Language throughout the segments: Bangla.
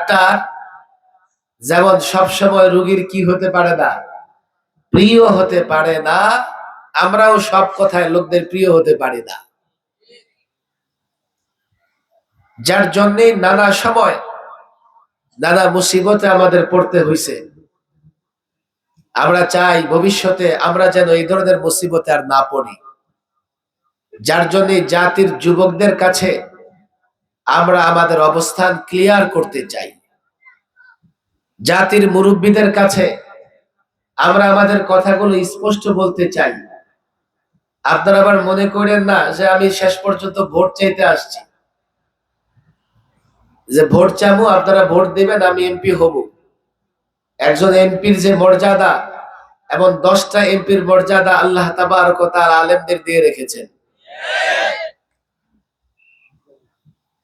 ডাক্তার যেমন সবসময় রোগীর কি হতে পারে না, প্রিয় হতে পারে না, আমরাও সব কথায় লোকদের প্রিয় হতে পারি না, যার জন্যে নানা সময় নানা মুসিবতে আমাদের পড়তে হয়েছে। আমরা চাই ভবিষ্যতে আমরা যেন এই ধরনের মুসিবতে আর না পড়ি, যার জন্য জাতির যুবকদের কাছে আমরা আমাদের অবস্থান ক্লিয়ার করতে চাই। জাতির মুরব্বীদের কাছে আমরা আমাদের কথাগুলো স্পষ্ট বলতে চাই। আপনারা আবার মনে করেন না যে আমি শেষ পর্যন্ত ভোট চাইতে আসছি, যে ভোট চাবো, আপনারা ভোট দিবেন, আমি এমপি হব। একজন এমপির যে মর্যাদা এবং 10টা এমপির মর্যাদা আল্লাহ তাবারক ওয়া তাআলা আলেমদের দিয়ে রেখেছেন।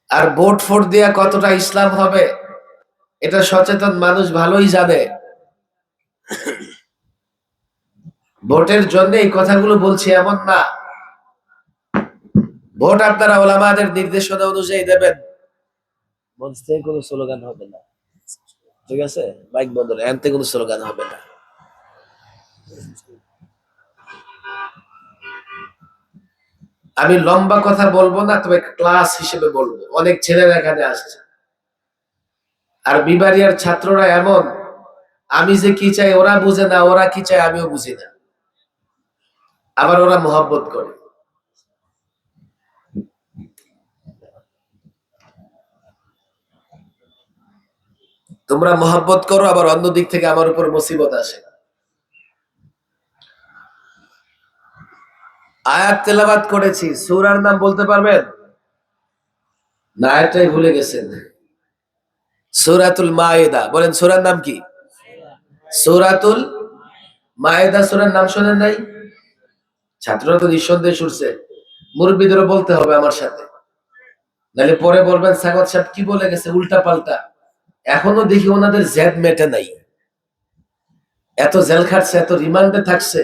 আর ভোট ফোট দিয়ে কতটা ইসলাম হবে এটা সচেতন মানুষ ভালোই জানে। ভোটের জন্য এই কথাগুলো বলছি এমন না। ভোট আপনারা ওলামাদের নির্দেশনা অনুযায়ী দেবেন। মঞ্চ থেকে কোনো স্লোগান হবে না, ঠিক আছে? মাইক বন্ধ, এখান থেকে কোনো স্লোগান হবে না। আমি লম্বা কথা বলবো না, তবে ক্লাস হিসেবে বলবো। অনেক ছেলেরা এখানে আসছে, আর বিবারিয়ার ছাত্ররা এমন, আমি যে কি চাই ওরা বুঝে না, ওরা কি চাই আমিও বুঝি না, আবার ওরা মোহাব্বত করে। তোমরা মোহাব্বত করো, আবার অন্য দিক থেকে আমার উপর মুসিবত আসে। আয়াত তেলাওয়াত করেছি, সূরার নাম বলতে পারবেন না? আয়াতটাই ভুলে গেছেন। সূরাতুল মায়েদা, বলেন সূরার নাম কি? সূরাতুল মায়েদা। সূরার নাম শোনেন নাই? ছাত্ররা তো নিঃসন্দেহে শুনছে, মুরব্বীদেরও বলতে হবে আমার সাথে, নাহলে পরে বলবেন সাগত সাহেব কি বলে গেছে উল্টা পাল্টা। এখনো দেখি ওনাদের জেদ মেটে নাই, এত জেল খাটছে, এত রিমান্ডে থাকছে।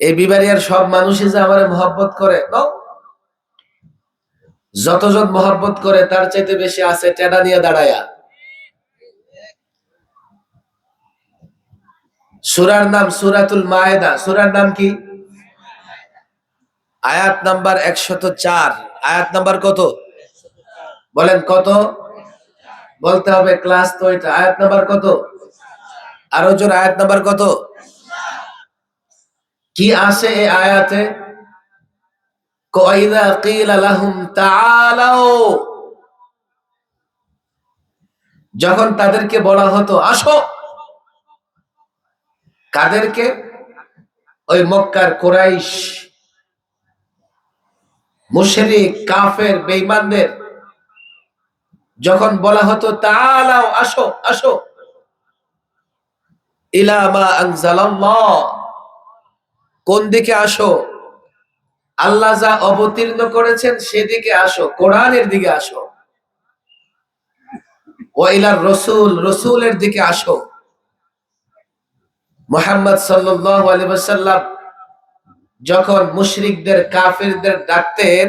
এই বিবারিয়ার সব মানুষই যে আমার মহব্বত করে, যতজন মহব্বত করে তার চাইতে বেশি আছে টেডা নিয়ে দাঁড়ায়া। সূরার নাম সূরাতুল মায়েদা। সূরার নাম কি? আয়াত নাম্বার 104। আয়াত নাম্বার কত বলেন? কত বলতে হবে, ক্লাস তো এটা। আয়াত নাম্বার কত? আরো জোর, আয়াত নাম্বার কত? কি আছে এই আয়াতে? কয়দা কিলা লাহুম তাআলাউ, যখন তাদেরকে বলা হতো আসো। কাদেরকে? ওই মক্কার কুরাইশ, মুশরিক, কাফের, বেঈমানদের যখন বলা হতো তাআলাউ, আসো আসো, ইলা মা আনজালাল্লাহ, কোন দিকে আসো? আল্লাহ যা অবতীর্ণ করেছেন সেদিকে আসো, কোরআনের দিকে আসো। ওয়া ইলার রাসূল, রাসূলের দিকে আসো। মুহাম্মদ সাল্লাল্লাহু আলাইহি ওয়াসাল্লাম যখন মুশরিকদের, কাফিরদের ডাকতেন,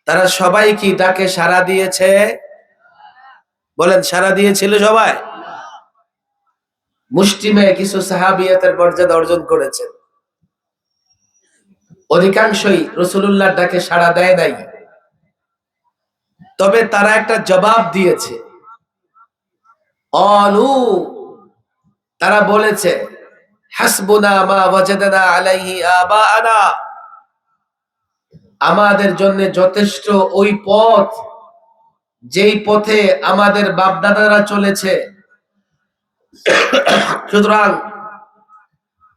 তারা সবাই কি ডাকে সাড়া দিয়েছে? বলেন সাড়া দিয়েছিল সবাই? মুষ্টিমে কিছু সাহাবিয়াতের মর্যাদা অর্জন করেছেন, অধিকাংশই রাসূলুল্লাহর ডাকে সাড়া দেয় নাই। তবে তারা একটা জবাব দিয়েছে। অলু, তারা বলেছে হাসবুনা মা ওয়াজাদনা আলাইহি আবাআনা, আমাদের জন্য যথেষ্ট ওই পথ যেই পথে আমাদের বাপদাদারা চলেছে, সুতরাং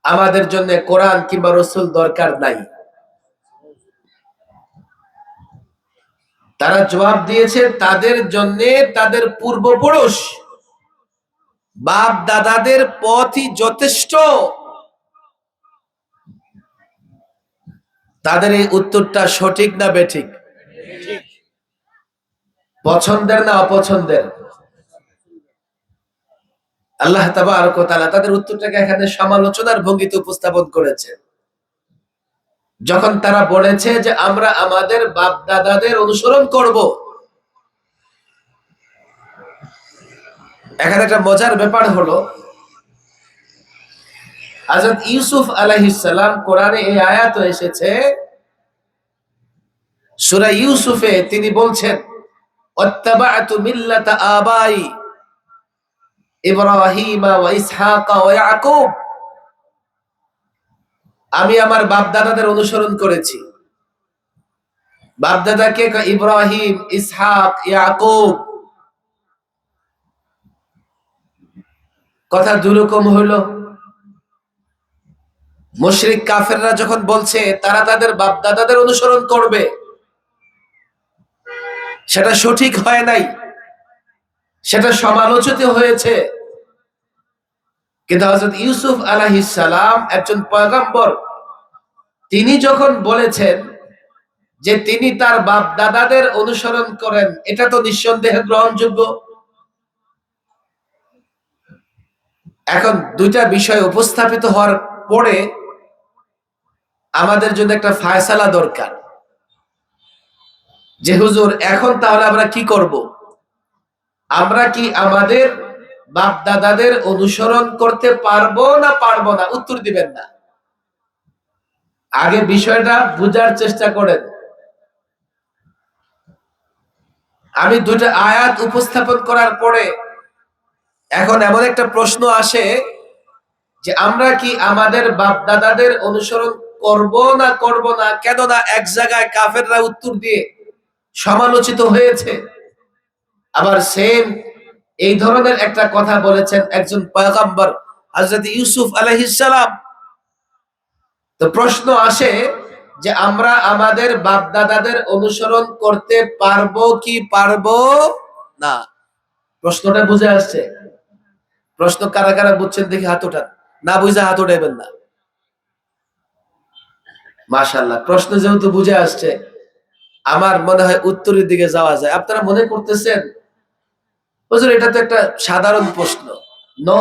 আমাদের জন্য কোরআন কিংবা রাসূল দরকার নাই। তারা জবাব দিয়েছে তাদের জন্য তাদের পূর্বপুরুষ বাপ দাদাদের পথই যথেষ্ট। তাদের এই উত্তরটা সঠিক না বেঠিক? পছন্দের না অপছন্দের? আল্লাহ তাবারক ওয়া তাআলা তাদের উত্তরটাকে এখানে সমালোচনার ভঙ্গিতে উপস্থাপন করেছে। যখন তারা বলেছে যে আমরা আমাদের বাপ দাদাদের অনুসরণ করব, এখানে একটা মজার ব্যাপার হলো, হযরত ইউসুফ আলাইহিস সালাম, কোরআনে এই আয়াত এসেছে সূরা ইউসুফে, তিনি বলছেন ওয়াত্তাবা'তু মিল্লাতা আবাই ইব্রাহিম ওয়া ইসহাক ওয়া ইয়াকুব, আমি আমার বাপ দাদাদের অনুসরণ করেছি। বাপ দাদাকে ইব্রাহিম, ইসহাক, ইয়াকুব। কথা দুরকম হলো। মুশরিক কাফেররা যখন বলছে তারা তাদের বাপ দাদাদের অনুসরণ করবে, সেটা সঠিক হয় নাই, সেটা সমালোচিত হয়েছে। কিন্তু হযরত ইউসুফ আলাইহিস সালাম একজন পয়গম্বর, তিনি যখন বলেছেন যে তিনি তার বাপ দাদাদের অনুসরণ করেন, এটা তো নিঃসন্দেহে গ্রহণযোগ্য। এখন দুইটা বিষয় উপস্থাপিত হওয়ার পরে আমাদের জন্য একটা ফায়সালা দরকার যে হুজুর এখন তাহলে আমরা কি করব? আমরা কি আমাদের বাপ দাদাদের অনুসরণ করতে পারবো না পারবো না? উত্তর দিবেন না, আগে বিষয়টা বুঝার চেষ্টা করেন। আমি দুটো আয়াত উপস্থাপন করার পরে এখন এমন একটা প্রশ্ন আসে যে আমরা কি আমাদের বাপ দাদাদের অনুসরণ করব না করব না? কেননা এক জায়গায় কাফেররা উত্তর দিয়ে সমালোচিত হয়েছে, আবার সেম এই ধরনের একটা কথা বলেছেন একজন পয়গম্বর হযরত ইউসুফ আলাইহিস সালাম। তো প্রশ্ন আসে যে আমরা আমাদের বাপ দাদাদের অনুসরণ করতে পারবো কি পারবো না? প্রশ্নটা বুঝে আসছে? প্রশ্ন কারা কারা বুঝছেন দেখি হাত ওঠান, না বুঝে হাত উঠাইবেন না। মাশাআল্লাহ, প্রশ্ন যেহেতু বুঝে আসছে, আমার মনে হয় উত্তরের দিকে যাওয়া যায়। আপনারা মনে করতেছেন হুজুর এটা তো একটা সাধারণ প্রশ্ন। নো,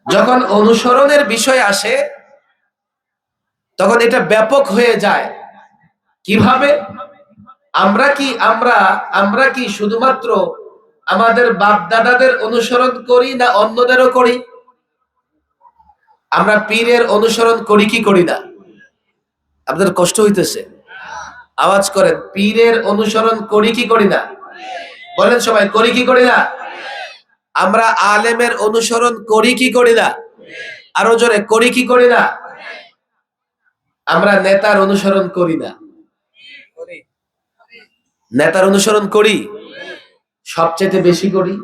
যখন অনুসরণের বিষয় আসে তখন এটা ব্যাপক হয়ে যায়। কিভাবে? আমরা কি শুধুমাত্র আমাদের বাপ দাদাদের অনুসরণ করি না অন্যদেরও করি? আমরা পীরের অনুসরণ করি কি করি না? আপনাদের কষ্ট হইতেছে? আওয়াজ করেন, পীরের অনুসরণ করি কি করি না? বলেন সবাই, করি কি করি না? আমরা আলেমের অনুসরণ করি কি করি না? আরো জোরে, করি কি করি না? আমরা নেতার অনুসরণ করি না? নেতার অনুসরণ করি, সবচেয়ে বেশি করি।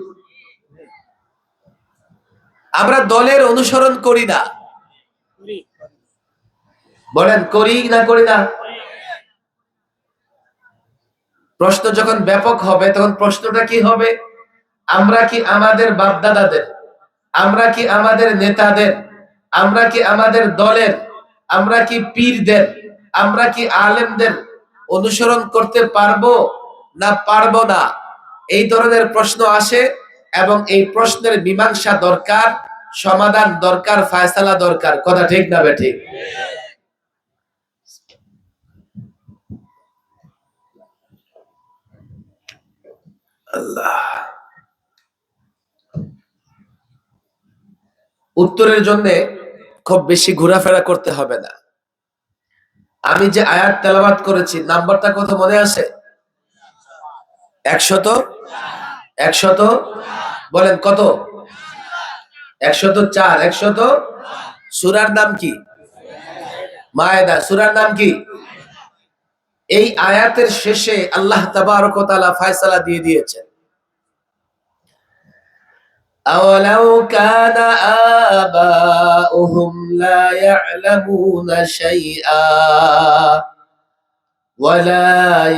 আমরা দলের অনুসরণ করি না? বলেন, করি না করি না? প্রশ্ন যখন ব্যাপক হবে তখন প্রশ্নটা কি হবে? আমরা কি আমাদের বাপ দাদাদের, আমরা কি আমাদের নেতাদের, আমরা কি আমাদের দলের, আমরা কি পীরদের, আমরা কি আলেমদের অনুসরণ করতে পারবো না পারবো না? এই ধরনের প্রশ্ন আসে এবং এই প্রশ্নের মীমাংসা দরকার, সমাধান দরকার, ফায়সালা দরকার। কথা ঠিক না বেঠিক? আল্লাহ, উত্তরের জন্য খুব বেশি ঘোরাফেরা করতে হবে না। আমি যে আয়াত তেলাওয়াত করেছি, নাম্বারটা কত মনে আছে? 100 বলেন কত? 104। 100। সূরার নাম কি? মায়েদা। সূরার নাম কি? এই আয়াতের শেষে আল্লাহ তাবারক ওয়া তাআলা ফয়সালা দিয়ে দিয়েছেন, আওয়ালাউ কানা আবাউহুম লা ইয়ালামুনা শাইআ ওয়া লা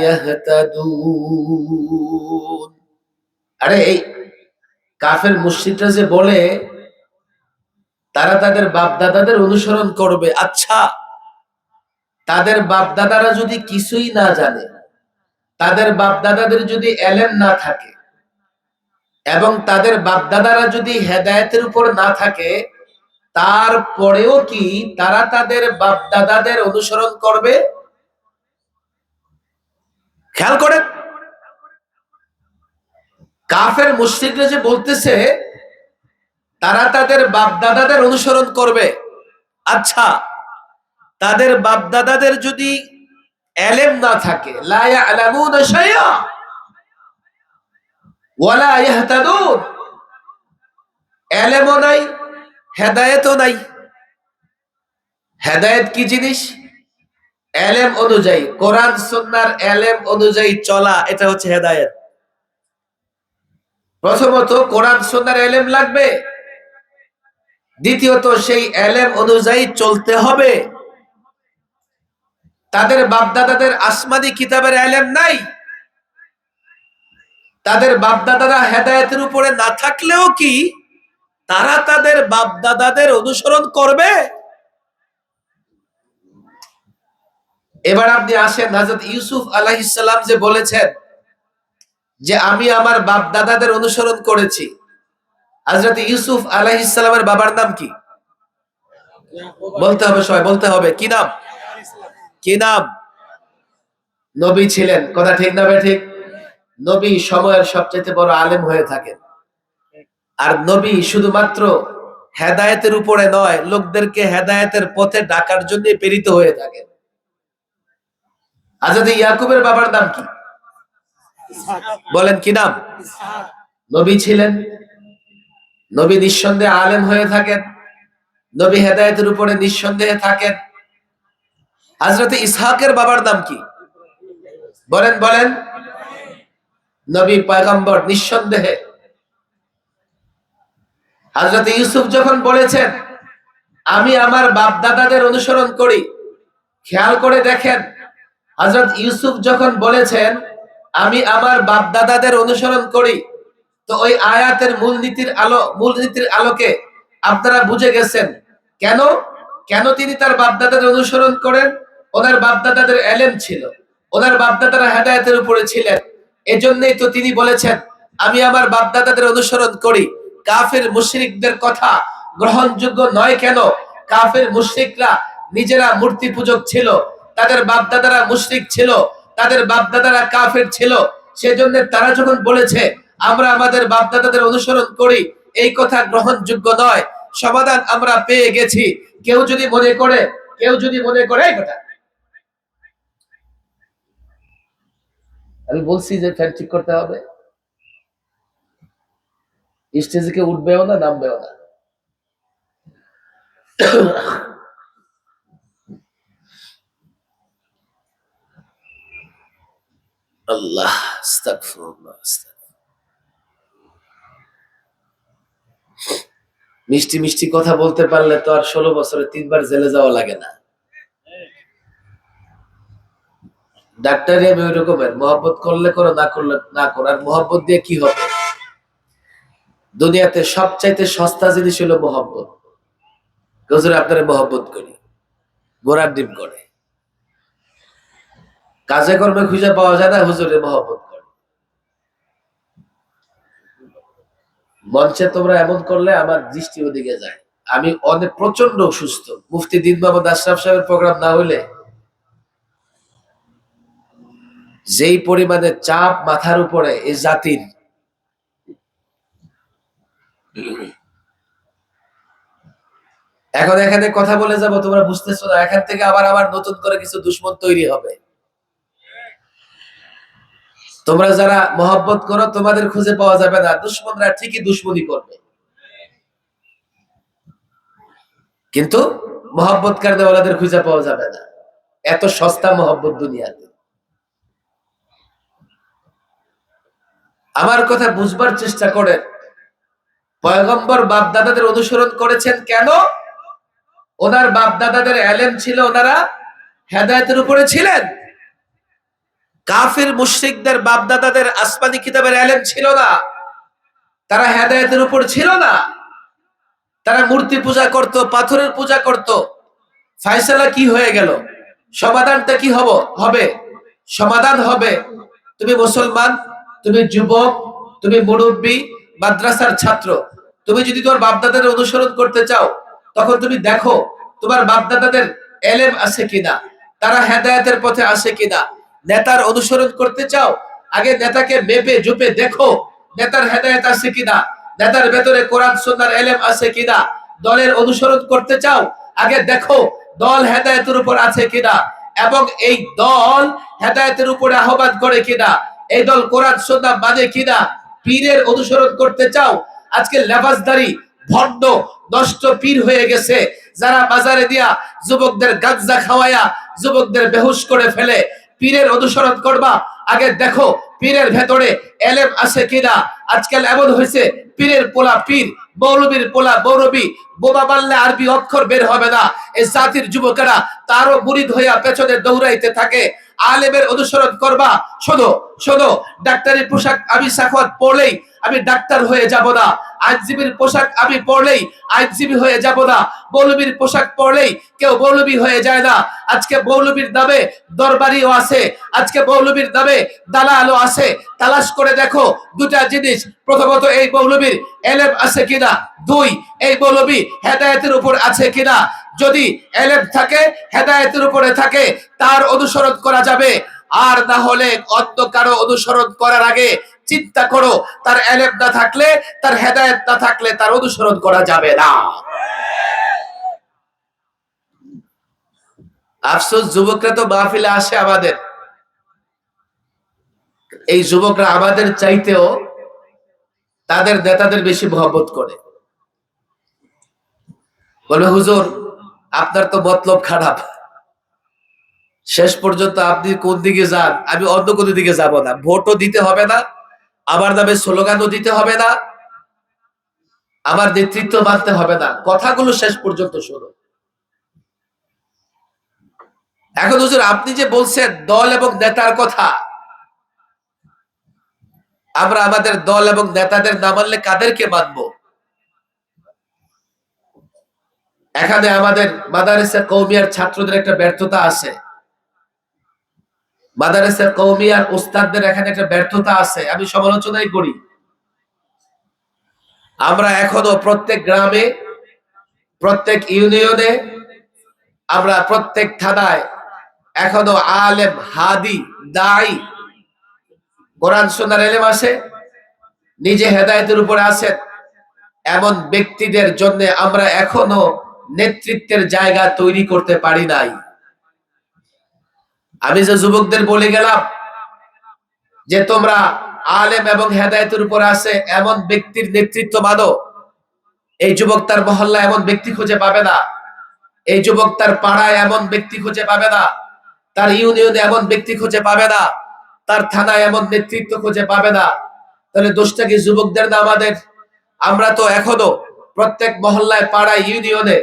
ইয়াহতাদুন। আরে এই কাফের মুশরিকরা যে বলে তারা তাদের বাপ দাদাদের অনুসরণ করবে, আচ্ছা তাদের বাপ দাদারা যদি কিছুই না জানে, তাদের বাপ দাদাদের যদি এলেম না থাকে এবং তাদের বাপ দাদারা যদি হেদায়েতের উপর না থাকে, তারপরেও কি তারা তাদের বাপ দাদাদের অনুসরণ করবে? খেয়াল করেন, কাফের কাফের মুশরিকরা যে বলতেছে তারা তাদের বাপ দাদাদের অনুসরণ করবে, আচ্ছা তাদের বাপ দাদাদের যদি এলেম না থাকে, লা ইয়ালামুনা শাইআ ওয়ালা ইয়াহতাদুন, এলেমও নাই হেদায়েতও নাই। হেদায়েত কি জিনিস? এলেম অনুযায়ী, কোরআন সুন্নাহর এলেম অনুযায়ী চলা, এটা হচ্ছে হেদায়েত। প্রথমত কোরআন সুন্নাহর এলেম লাগবে, দ্বিতীয়ত সেই এলেম অনুযায়ী চলতে হবে। তাদের বাপদাদাদের আসমানি কিতাবের এলেম নাই, তাদের বাপদাদারা হেদায়েতের উপরে না থাকলেও কি তারা তাদের বাপদাদাদের অনুসরণ করবে? এবার আপনি আসেন, হযরত ইউসুফ আলাইহিস সালাম যে বলেছেন যে আমি আমার বাপদাদাদের অনুসরণ করেছি, হযরত ইউসুফ আলাইহিস সালামের বাবার নাম কি? বলতে হবে, সবাই বলতে হবে, কি নাম? কি নাম? নবী ছিলেন, কথা ঠিক না ঠিক? নবী সময়ের সবচেয়ে বড় আলেম হয়ে থাকেন, আর নবী শুধুমাত্র হেদায়েতের উপরে নয়, লোকদেরকে হেদায়েতের পথে ডাকার জন্য প্রেরিত হয়ে থাকেন। হযরত ইয়াকুবের বাবার নাম কি? বলেন কি নাম? নবী ছিলেন, নবী নিঃসন্দেহে আলেম হয়ে থাকেন, নবী হেদায়েতের উপরে নিঃসন্দেহে থাকেন। হযরত ইসহাকের বাবার নাম কি? বলেন বলেন। নবী পয়গম্বর নিঃসন্দেহে। হযরত ইউসুফ যখন বলেছেন আমি আমার বাপ দাদাদের অনুসরণ করি, খেয়াল করে দেখেন, হযরত ইউসুফ যখন বলেছেন আমি আমার বাপ দাদাদের অনুসরণ করি, তো ওই আয়াতের মূলনীতির আলোকে আপনারা বুঝে গেছেন কেন কেন তিনি তার বাপ দাদাদের অনুসরণ করেন। ওনার বাপ দাদাদের এলেম ছিল, ওনার বাপ দাদারা হেদায়েতের উপরে ছিলেন, এজন্যই তো তিনি বলেছেন আমি আমার বাপ দাদাদের অনুসরণ করি। কাফের মুশরিকদের কথা গ্রহণযোগ্য নয় কেন? কাফের মুশরিকরা নিজেরা মূর্তি পূজক ছিল, তাদের বাপ দাদারা মুশরিক ছিল, তাদের বাপ দাদারা কাফের ছিল, সেজন্য তারা যখন বলেছে আমরা আমাদের বাপ দাদাদের অনুসরণ করি, এই কথা গ্রহণযোগ্য নয়। সমাধান আমরা পেয়ে গেছি। কেউ যদি মনে করে এই কথা, আমি বলছি যে ফ্যান ঠিক করতে হবে, স্টেজে কেউ উঠবেও না, নামবেও না। আল্লাহ, আস্তাগফিরুল্লাহ। মিষ্টি মিষ্টি কথা বলতে পারলে তো আর 16 বছরে 3 বার জেলে যাওয়া লাগে না। ডাক্তারি আমি ওই রকমের, মহব্বত করলে করো, না করলে না করো। আর মহব্বত দিয়ে কি হবে? দুনিয়াতে সবচাইতে সস্তা জিনিস হলো মহব্বত। হুজুর আপনারা মহব্বত করি, ঘোড়ার ডিম করে, কাজে কর্মে খুঁজে পাওয়া যায় না, হুজুরের মহব্বত করে। মঞ্চে তোমরা এমন করলে আমার দৃষ্টি ওদিকে যায়। আমি অনেক প্রচন্ড অসুস্থ, মুফতি দিন মোহাম্মদ আশরাফ সাহেবের প্রোগ্রাম না হইলে যেই পরিমাণে চাপ মাথার উপরে এই জাতির, এখন এখানে কথা বলে যাব তোমরা বুঝতেছো না, এখান থেকে আবার নতুন করে কিছু দুশ্মন তৈরি হবে। তোমরা যারা মহব্বত করো তোমাদের খুঁজে পাওয়া যাবে না, দুশ্মনরা ঠিকই দুশ্মনী করবে, কিন্তু মহব্বতকারদের ওনাদের খুঁজে পাওয়া যাবে না। এত সস্তা মহব্বত দুনিয়াতে। আমার কথা বুঝবার চেষ্টা করেন। পয়গম্বর বাপ দাদাদের অনুসরণ করেছেন কেন? ওনার বাপ দাদাদের এলেম ছিল, ওনারা হেদায়েতের উপরে ছিলেন। কাফির মুশরিকদের বাপ দাদাদের আসমানি কিতাবের এলেম ছিল না, তারা হেদায়েতের উপর ছিল না, তারা মূর্তি পূজা করত, পাথরের পূজা করত। ফায়সালা কি হয়ে গেল? সমাধানটা কি হবে? সমাধান হবে তুমি মুসলমান, তুমি যুবক, তুমি মুরব্বী, মাদ্রাসার ছাত্র, তুমি যদি তোমার বাপদাদাদের অনুসরণ করতে চাও, তখন তুমি দেখো তোমার বাপদাদাদের এলেম আছে কিনা, তারা হেদায়েতের পথে আছে কিনা। নেতার অনুসরণ করতে চাও, আগে নেতাকে মেপে জুপে দেখো নেতার হেদায়েত আছে কিনা, নেতার ভেতরে কোরআন সুন্নাহর ইলম আছে কিনা। দলের অনুসরণ করতে চাও, আগে দেখো দল হেদায়েতের উপর আছে কিনা, এবং এই দল হেদায়েতের উপরে আহ্বান করে কিনা, এই দল কোরআন সুন্নাহ মানে কিনা। পীরের অনুসরণ করতে চাও, আজকে লেবাসদারি ভণ্ড নষ্ট পীর হয়ে গেছে, যারা বাজারে দিয়া যুবকদের গাঁজা খাওয়ায়া যুবকদের বেহুশ করে ফেলে। পীরের অনুসরণ করবা, আগে দেখো পীরের ভেতরে এলেম আছে কিনা। আজকাল এমন হয়েছে পীরের পোলা পীর, মৌলবীর পোলা মৌলবী, বোমা মারলে আরবি অক্ষর বের হবে না। এই জাতির যুবকেরা তারও মুরিদ হইয়া পেছনে দৌড়াইতে থাকে। আলেমের অনুসরণ করবা, শোনো শোনো, ডাক্তারি পোশাক আমি সাখাওয়াত পড়লেই আমি ডাক্তার হয়ে যাব না, আইনজীবীর পোশাক আমি পড়লেই আইনজীবী হয়ে যাব না, মৌলবীর পোশাক পড়লেই কেউ মৌলবী হয়ে যায় না। আজকে মৌলবীর নামে দরবারিও আছে, আজকে মৌলবীর নামে দালালও আছে। তালাশ করে দেখো দুটা জিনিস, প্রথমত এই মৌলবীর এলেম আছে কিনা, দুই এই মৌলবী হেদায়েতের উপর আছে কিনা। যদি এলেম থাকে, হেদায়েতের উপরে থাকে, তার অনুসরণ করা যাবে। আর না হলে অন্য কারো অনুসরণ করার আগে চিন্তা করো, তার এলেম না থাকলে, তার হেদায়েত না থাকলে তার অনুসরণ করা যাবে না। আফসোস, যুবকরা তো মাহফিলে আসে আমাদের, এই যুবকরা আমাদের চাইতেও তাদের নেতাদের বেশি মহব্বত করে। বলবে হুজুর আপনার তো মতলব খারাপ, শেষ পর্যন্ত আপনি কোন দিকে যান, আমি অন্য কোন দিকে যাব না। ভোটও দিতে হবে না, আমার নামে স্লোগানও দিতে হবে না, আমার নেতৃত্ব মানতে হবে না। কথাগুলো শেষ পর্যন্ত শোনো। এখন হুজুর আপনি যে বলছেন দল এবং নেতার কথা, আমরা আমাদের দল এবং নেতাদের না মানলে কাদেরকে মানবো? এখানে আমাদের মাদারিসা কওমিয়ার ছাত্রদের একটা ব্যর্থতা আছে, মাদারিসা কওমিয়ার উস্তাদদের এখানে একটা ব্যর্থতা আছে, আমি সমালোচনাই করি। আমরা এখনো প্রত্যেক গ্রামে, প্রত্যেক ইউনিয়নে, আমরা প্রত্যেক থানায় এখনো আলেম, হাদি, দাঈ, কোরআন সুন্নাহর ইলম আছে, নিজে হেদায়েতের উপরে আছেন, এমন ব্যক্তিদের জন্য আমরা এখনো নেতৃত্বের জায়গা তৈরি করতে পারি নাই। আমি যে যুবকদের বলে গেলাম যে তোমরা আলেম এবং হেদায়েতের উপর আছে এমন ব্যক্তির নেতৃত্ব মানো, এই যুবক তার মহল্লা এমন ব্যক্তি খুঁজে পাবে না, এই যুবক তার পাড়ায় এমন ব্যক্তি খুঁজে পাবে না, তার ইউনিয়নে এমন ব্যক্তি খুঁজে পাবে না, তার থানায় এমন নেতৃত্ব খুঁজে পাবে না। তাহলে দোষটা কি যুবকদের না আমাদের? আমরা তো এখনো প্রত্যেক মহল্লায়, পাড়ায়, ইউনিয়নে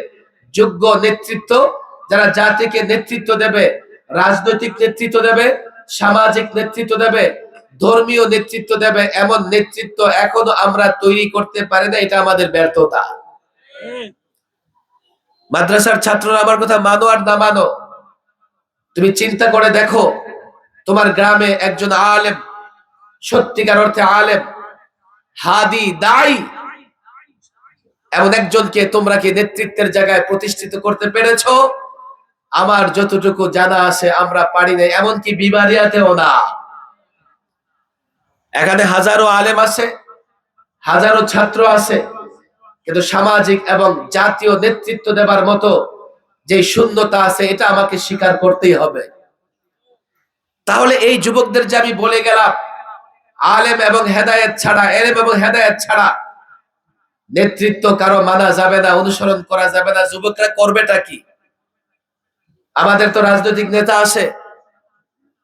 যোগ্য নেতৃত্ব, যারা জাতিকে নেতৃত্ব দেবে, রাজনৈতিক নেতৃত্ব দেবে, সামাজিক নেতৃত্ব দেবে, ধর্মীয় নেতৃত্ব দেবে, এমন নেতৃত্ব এখনো আমরা তৈরি করতে পারি না। এটা আমাদের ব্যর্থতা। মাদ্রাসার ছাত্ররা আমার কথা মানো আর না মানো, তুমি চিন্তা করে দেখো তোমার গ্রামে একজন আলেম, সত্যিকার অর্থে আলেম, হাদি, দাঈ, এমন একজনকে তোমরা কি নেতৃত্বের জায়গায় প্রতিষ্ঠিত করতে পেরেছো? আমার যতটুকু জানা আছে আমরা পারি নাই, এমনকি বিবারিয়াতেও না। এখানে হাজারো আলেম আছে, হাজারো ছাত্র আছে, কিন্তু সামাজিক এবং জাতীয় নেতৃত্ব দেবার মতো যে শূন্যতা আছে, এটা আমাকে স্বীকার করতেই হবে। তাহলে এই যুবকদের যে আমি বলে গেলাম আলেম এবং হেদায়েত ছাড়া, এলেম এবং হেদায়েত ছাড়া নেতৃত্ব কারো মানা যাবে না, অনুসরণ করা যাবে না, যুবকরা করবেটা কি? আমাদের তো রাজনৈতিক নেতা আছে,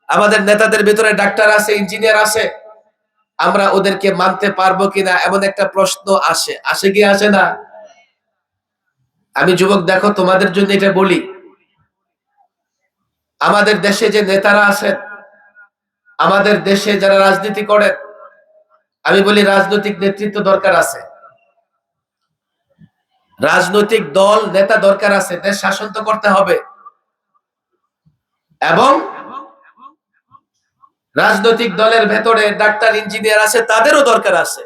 আমাদের নেতাদের ভিতরে ডাক্তার আছে, ইঞ্জিনিয়ার আছে, আমরা ওদেরকে মানতে পারবো কিনা এমন একটা প্রশ্ন আসে, আসে কি আসে না? আমি যুবক দেখো তোমাদের জন্য এটা বলি, আমাদের দেশে যে নেতারা আছেন, আমাদের দেশে যারা রাজনীতি করেন, আমি বলি রাজনৈতিক নেতৃত্ব দরকার আছে, রাজনৈতিক দল, নেতা দরকার আছে। দেশ শাসন তো করতে হবে, এবং রাজনৈতিক দলের ভেতরে ডাক্তার, ইঞ্জিনিয়ার আছে, তাদেরও দরকার আছে।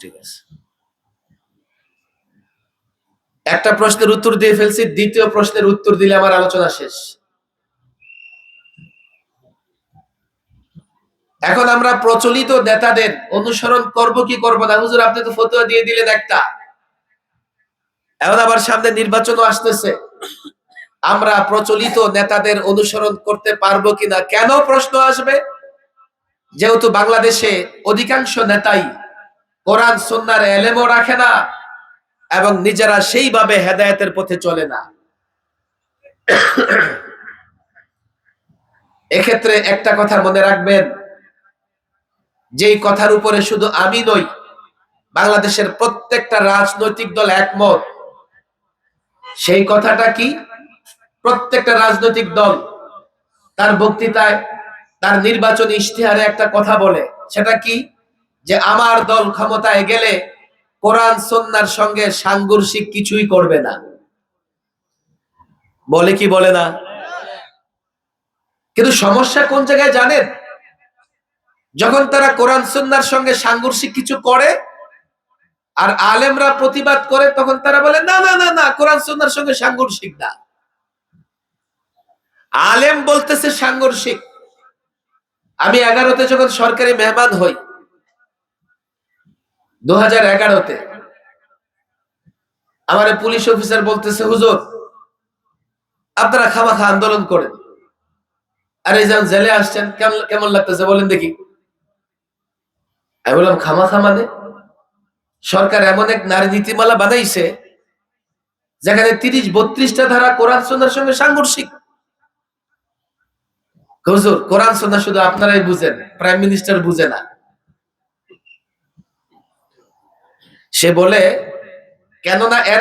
ঠিক আছে, একটা প্রশ্নের উত্তর দিয়ে ফেলছি, দ্বিতীয় প্রশ্নের উত্তর দিলে আমার আলোচনা শেষ। এখন আমরা প্রচলিত নেতাদের অনুসরণ করব কি করব না? হুজুর আপনি তো ফতোয়া দিয়ে দিলেন একটা, এখন আবার সামনে নির্বাচনও আসতেছে, আমরা প্রচলিত নেতাদের অনুসরণ করতে পারবো কিনা? কেন প্রশ্ন আসবে? যেহেতু বাংলাদেশে অধিকাংশ নেতাই কোরআন সুন্নাহর এলেমও রাখে না এবং নিজেরা সেইভাবে হেদায়েতের পথে চলে না। এক্ষেত্রে একটা কথা মনে রাখবেন, যেই কথার উপরে শুধু আমি নই, বাংলাদেশের প্রত্যেকটা রাজনৈতিক দল একমত। সেই কথাটা কি? প্রত্যেকটা রাজনৈতিক দল তার বক্তৃতায়, তার নির্বাচনী ইশতেহারে একটা কথা বলে। সেটা কি? যে আমার দল ক্ষমতায় গেলে কোরআন সুন্নাহর সঙ্গে সাংঘর্ষিক কিছুই করবে না। বলে কি বলে না? কিন্তু সমস্যা কোন জায়গায় জানেন? যখন তারা কোরআন সুন্নাহর সঙ্গে সাংঘর্ষিক কিছু করে আর আলেমরা প্রতিবাদ করে, তখন তারা বলে না না না না, কোরআন সুন্নাহর সঙ্গে সাংঘর্ষিক না। আলেম বলতেছে সাংঘর্ষিক। আমি 11তে যখন সরকারি মেহমান হই, 2011তে, আমার পুলিশ অফিসার বলতেছে, হুজুর আপনারা খামাখা আন্দোলন করেন, আর এই যেমন জেলে আসছেন, কেমন কেমন লাগতেছে বলেন দেখি। আমি বললাম খামাখা মানে? সরকার এমন এক নারী নীতিমালা বানাইছে যেখানে 30-32টা ধারা কোরআন সুন্নাহর সঙ্গে সাংঘর্ষিক। হুজুর কোরআন সুন্নাহ শুধু আপনারাই বুঝেন, প্রাইম মিনিস্টার বুঝে না। সে বলে, কেননা এর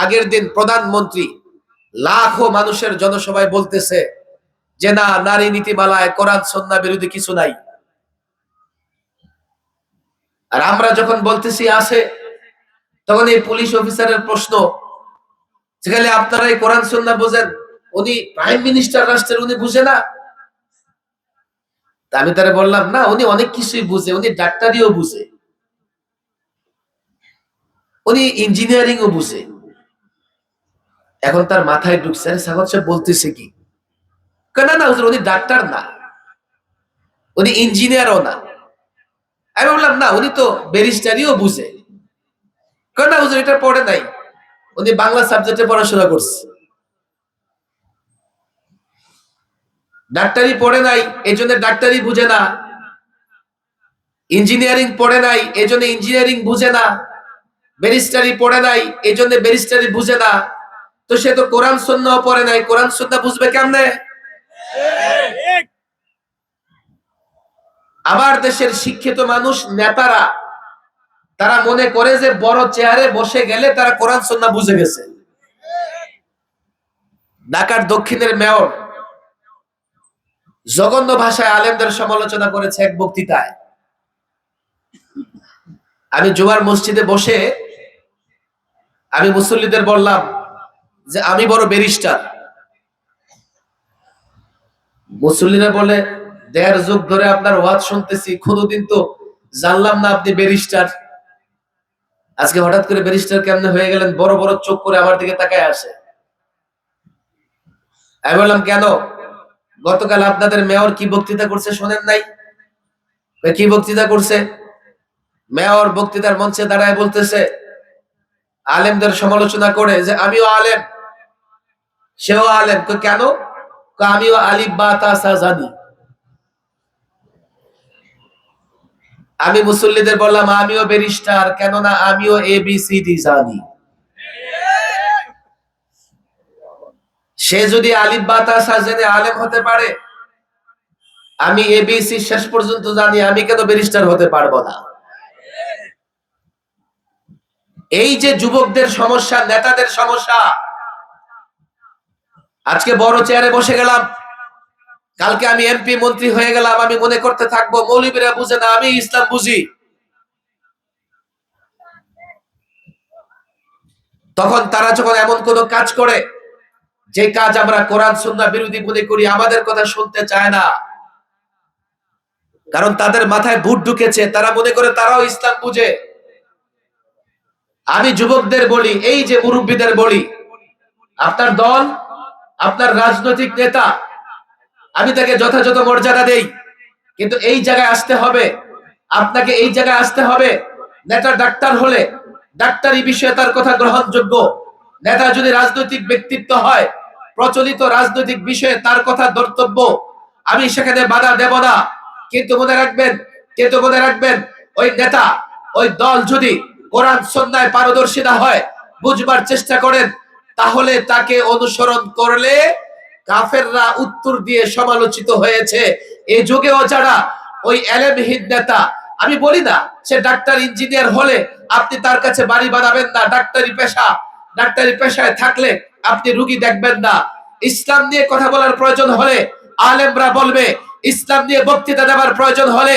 আগের দিন প্রধানমন্ত্রী লাখো মানুষের জনসভায় বলতেছে যে না, নারী নীতিমালায় কোরআন সুন্নাহ বিরোধী কিছু নাই। আর আমরা যখন বলতেছি আছে, তখন এই পুলিশ অফিসারের প্রশ্ন, যেখানে আপনারাই কোরআন সুন্নাহ বুঝেন, উনি প্রাইম মিনিস্টার রাষ্ট্রের, উনি বুঝে না? তা আমি তারা বললাম, না, উনি অনেক কিছুই বুঝে, উনি ডাক্তারিও বুঝে, উনি ইঞ্জিনিয়ারিং ও বুঝে। এখন তার মাথায় ঢুকছে, সাগর সাহেব বলতেছে কি? না না হুজুর, উনি ডাক্তার না, উনি ইঞ্জিনিয়ারও না। আমি বললাম না, উনি তো ব্যারিস্টারিও বুঝে। না হুজুর, এটা পড়ে নাই, উনি বাংলা সাবজেক্টে পড়াশোনা করছে। ডাক্তারি পড়ে নাই, এই জন্য ডাক্তারি বুঝে না। ইঞ্জিনিয়ারিং পড়ে নাই, এই জন্য ইঞ্জিনিয়ারিং বুঝে না। ব্যারিস্টারি পড়ে নাই, এই জন্য ব্যারিস্টারি বুঝে না। তো সে তো কোরআন সুন্নাহ পড়ে নাই, কোরআন সুন্নাহ বুঝবে কেমনে? আবার দেশের শিক্ষিত মানুষ, নেতারা, তারা মনে করে যে বড় চেয়ারে বসে গেলে তারা কোরআন সুন্নাহ বুঝে গেছে। ঢাকার দক্ষিণের মেয়র জঘন্য ভাষায় আলেমদের সমালোচনা করেছে এক বক্তৃতায়। আমি জুমার মসজিদে বসে আমি মুসল্লিদের বললাম যে আমি বড় ব্যারিস্টার। মুসল্লিরা বলে, 1.5 যুগ ধরে আপনার ওয়াজ শুনতেছি, কোনোদিন তো জানলাম না আপনি ব্যারিস্টার। আজকে হঠাৎ করে ব্যারিস্টার কেমনে হয়ে গেলেন? বড় বড় চোখ করে আমার দিকে তাকায় আসে। আমি বললাম, কেন? গতকাল আপনাদের মেয়র কি বক্তৃতা করছে শোনেন নাই? কি বক্তৃতা করছে? মেয়র বক্তৃতার মঞ্চে দাঁড়ায় বলতেছে, আলেমদের সমালোচনা করে যে আমিও আলেম, সেও আলেম। কেন? আমিও আলিফ বা তা সা জানি। আমি মুসল্লিদের বললাম, আমিও ব্যারিস্টার, কেননা আমিও ABCD জানি। সে যদি আলিফ বা তা সা জেনে আলেম হতে পারে, আমি ABC শেষ পর্যন্ত জানি, আমি কেন ব্যারিস্টার হতে পারবো না? এই যে যুবকদের সমস্যা, নেতাদের সমস্যা। আজকে বড় চেয়ারে বসে গেলাম, কালকে আমি MP মন্ত্রী হয়ে গেলাম, আমি মনে করতে থাকবো মৌলবীরা বুঝে না, আমি ইসলাম বুঝি। তখন তারা যখন এমন কোন কাজ করে, যে কাজ আমরা কোরআন সুন্নাহ বিরোধী মনে করি, আমাদের কথা শুনতে চায় না। কারণ তাদের মাথায় ভূত ঢুকেছে, তারা মনে করে তারাও ইসলাম বুঝে। আমি যুবকদের বলি, এই যে মুরব্বীদের বলি, আপনার দল, আপনার রাজনৈতিক নেতা, আমি তাকে যথাযথ মর্যাদা দেই। কিন্তু এই জায়গায় আসতে হবে, আপনাকে এই জায়গায় আসতে হবে। নেতা ডাক্তার হলে ডাক্তারি বিষয়ে তার কথা গ্রহণযোগ্য, নেতা যদি রাজনৈতিক ব্যক্তিত্ব হয়, প্রচলিত রাজনৈতিক বিষয়ে তার কথা ধর্তব্য, আমি সেখানে বাধা দেব না। কিন্তু মনে রাখবেন ওই নেতা, ওই দল যদি কোরআন সুন্নাহয় পারদর্শী না হয়, বুঝবার চেষ্টা করেন, তাহলে তাকে অনুসরণ করলে কাফেররা উত্তর দিয়ে সমালোচিত হয়েছে। এই যুগেও যারা ওই এলেমহীন নেতা, আমি বলি না সে ডাক্তার ইঞ্জিনিয়ার হলে আপনি তার কাছে বাড়ি বানাবেন না, ডাক্তারি পেশায় থাকলে আপনি রুগী দেখবেন না। ইসলাম নিয়ে কথা বলার প্রয়োজন হলে আলেমরা বলবে, ইসলাম নিয়ে বক্তৃতা দেওয়ার প্রয়োজন হলে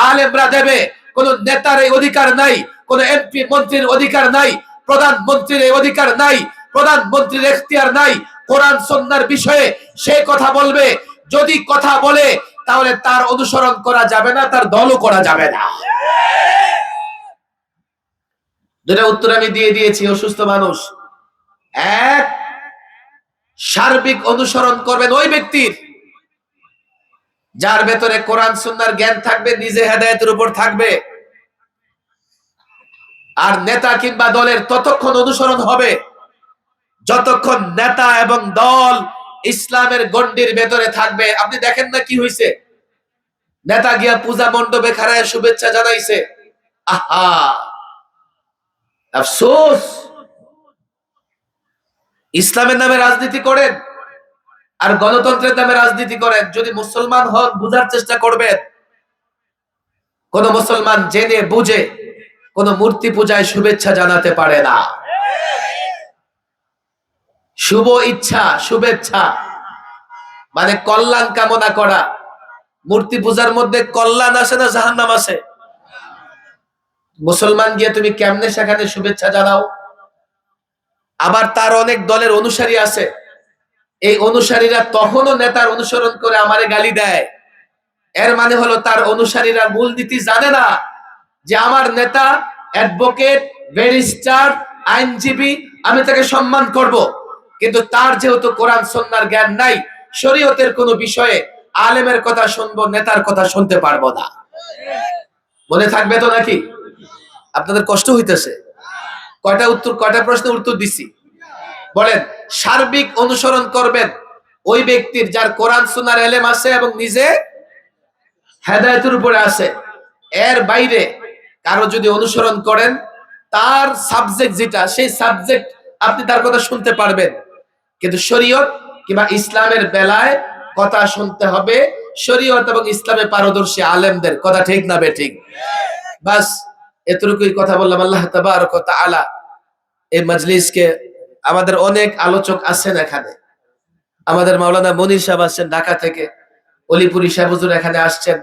আলেমরা দেবে। কোন নেতার এই অধিকার নাই, কোন এমপি মন্ত্রীর অধিকার নাই, প্রধানমন্ত্রীর এই অধিকার নাই, প্রধানমন্ত্রীর এখতিয়ার নাই। কোরআন সুন্নাহর বিষয়ে সে কথা বলবে, যদি কথা বলে তাহলে তার অনুসরণ করা যাবে না, তার দলও করা যাবে না। দুটা উত্তর আমি দিয়ে দিয়েছি। অসুস্থ মানুষ, এক, সার্বিক অনুসরণ করবেন ওই ব্যক্তির যার ভেতরে কোরআন সুন্নাহর জ্ঞান থাকবে, নিজে হেদায়েতের উপর থাকবে। আর নেতা কিংবা দলের ততক্ষণ অনুসরণ হবে যতক্ষণ নেতা এবং দল ইসলামের গণ্ডির ভেতরে থাকবে। আপনি দেখেন না কি হয়েছে, নেতা গিয়া পূজা মণ্ডপে খাড়ায় শুভেচ্ছা জানাইছে, আহা আফসোস। ইসলামের নামে রাজনীতি করেন আর গণতন্ত্রের নামে রাজনীতি করেন। যদি মুসলমান হন বুঝার চেষ্টা করবেন, কোন মুসলমান জেনে বুঝে কোন মূর্তি পূজায় শুভেচ্ছা জানাতে পারে না। শুভ ইচ্ছা, শুভেচ্ছা মানে কল্যাণ কামনা করা। মূর্তি পূজার মধ্যে কল্যাণ আসে না জাহান্নাম আসে? মুসলমান গিয়ে তুমি কেমনে সেখানে শুভেচ্ছা জানাও? আবার তার অনেক দলের অনুসারী আছে, এই অনুসারীরা তখনও নেতার অনুসরণ করে আমারে গালি দেয়। এর মানে হলো তার অনুসারীরা মূলনীতি জানে না যে আমার নেতা অ্যাডভোকেট, ব্যারিস্টার, আইনজীবী, আমি তাকে সম্মান করব। কিন্তু তার যেহেতু কোরআন সুন্নাহর জ্ঞান নাই, শরীয়তের কোনো বিষয়ে আলেমের কথা শুনবো, নেতার কথা শুনতে পারবো না। মনে থাকবে তো নাকি? আপনাদের কষ্ট হইতেছে? কয়টা প্রশ্নের উত্তর দিছি বলেন? সার্বিক অনুসরণ করবেন ওই ব্যক্তির যার কোরআন সুন্নাহর ইলম আছে এবং নিজে হেদায়েতের উপরে আছে। এর বাইরে কারো যদি অনুসরণ করেন, তার সাবজেক্ট যেটা, সেই সাবজেক্ট আপনি তার কথা শুনতে পারবেন, কিন্তু শরীয়ত কিংবা ইসলামের বেলায় কথা শুনতে হবে শরীয়ত এবং ইসলামে পারদর্শী আলেমদের কথা। ঠিক না বেঠিক? বাস এতটুকুই কথা বললাম। আল্লাহ তাবারক ওয়া তাআলা এই মজলিসকে, আমাদের অনেক আলোচক আছেন এখানে, আমাদের মাওলানা মনির সাহেব আসছেন ঢাকা থেকে, অলিপুরি সাহেব হুজুর এখানে আসছেন।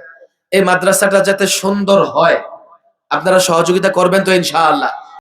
এই মাদ্রাসাটা যাতে সুন্দর হয় আপনারা সহযোগিতা করবেন তো ইনশাআল্লাহ?